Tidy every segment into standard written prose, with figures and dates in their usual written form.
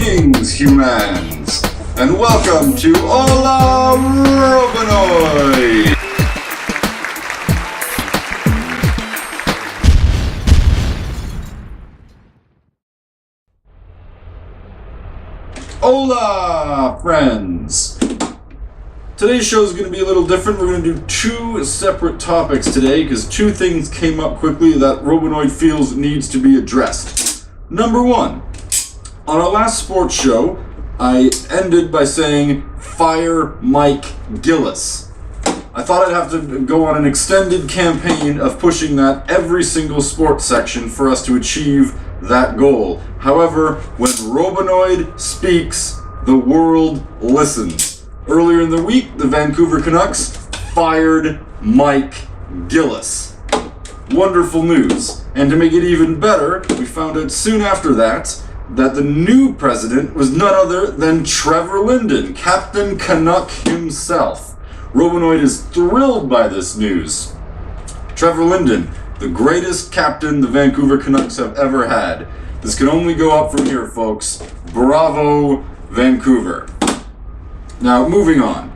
Greetings, humans, and welcome to Hola Robonoid! Hola, friends! Today's show is going to be a little different. We're going to do two separate topics today because two things came up quickly that Robonoid feels needs to be addressed. Number one, on our last sports show, I ended by saying, fire Mike Gillis. I thought I'd have to go on an extended campaign of pushing that every single sports section for us to achieve that goal. However, when Robonoid speaks, the world listens. Earlier in the week, the Vancouver Canucks fired Mike Gillis. Wonderful news. And to make it even better, we found out soon after that the new president was none other than Trevor Linden, Captain Canuck himself. Robonoid is thrilled by this news. Trevor Linden, the greatest captain the Vancouver Canucks have ever had. This can only go up from here, folks. Bravo, Vancouver. Now, moving on.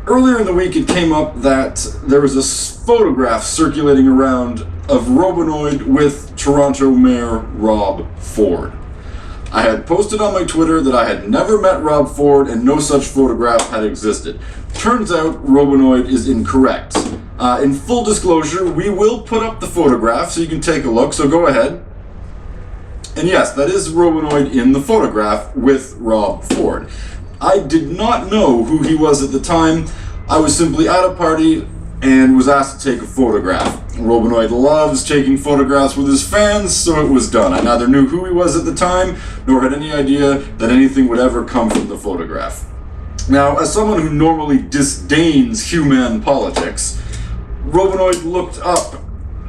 Earlier in the week, it came up that there was a photograph circulating around of Robonoid with Toronto Mayor Rob Ford. I had posted on my Twitter that I had never met Rob Ford and no such photograph had existed. Turns out Robonoid is incorrect. In full disclosure, we will put up the photograph so you can take a look, so go ahead. And yes, that is Robonoid in the photograph with Rob Ford. I did not know who he was at the time. I was simply at a party and was asked to take a photograph. Robonoid loves taking photographs with his fans, so it was done. I neither knew who he was at the time, nor had any idea that anything would ever come from the photograph. Now, as someone who normally disdains human politics, Robonoid looked up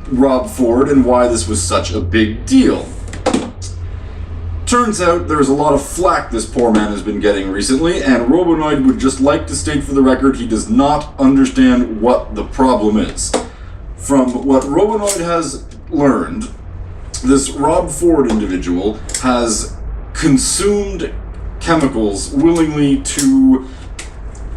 Rob Ford and why this was such a big deal. Turns out there's a lot of flack this poor man has been getting recently, and Robonoid would just like to state for the record he does not understand what the problem is. From what Robonoid has learned, this Rob Ford individual has consumed chemicals willingly to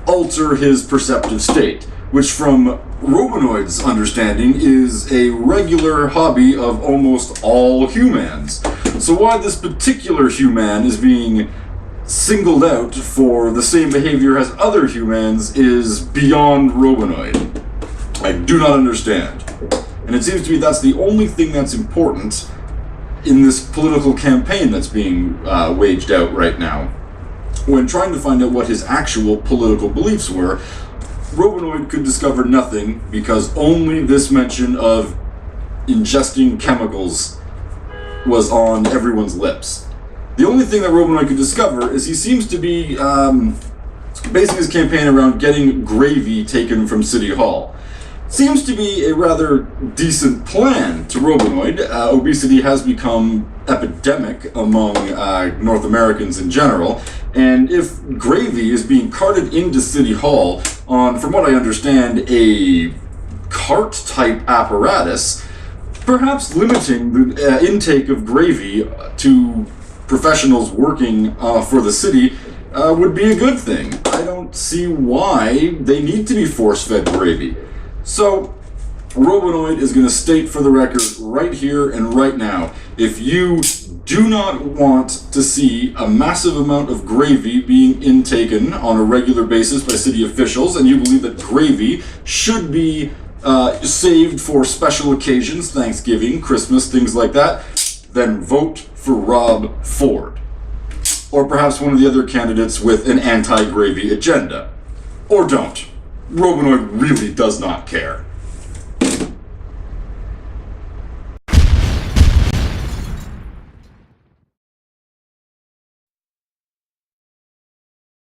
alter his perceptive state, which from Robonoid's understanding is a regular hobby of almost all humans. So why this particular human is being singled out for the same behavior as other humans is beyond Robonoid. I do not understand. And it seems to me that's the only thing that's important in this political campaign that's being waged out right now. When trying to find out what his actual political beliefs were, Robonoid could discover nothing because only this mention of ingesting chemicals was on everyone's lips. The only thing that Robonoid could discover is he seems to be basing his campaign around getting gravy taken from City Hall. Seems to be a rather decent plan to Robonoid. Obesity has become epidemic among North Americans in general, and if gravy is being carted into City Hall on, from what I understand, a cart-type apparatus, perhaps limiting the intake of gravy to professionals working for the city would be a good thing. I don't see why they need to be force-fed gravy. So, Robonoid is going to state for the record right here and right now, if you do not want to see a massive amount of gravy being intaken on a regular basis by city officials, and you believe that gravy should be saved for special occasions, Thanksgiving, Christmas, things like that, then vote for Rob Ford. Or perhaps one of the other candidates with an anti-gravy agenda. Or don't. Robonoid really does not care.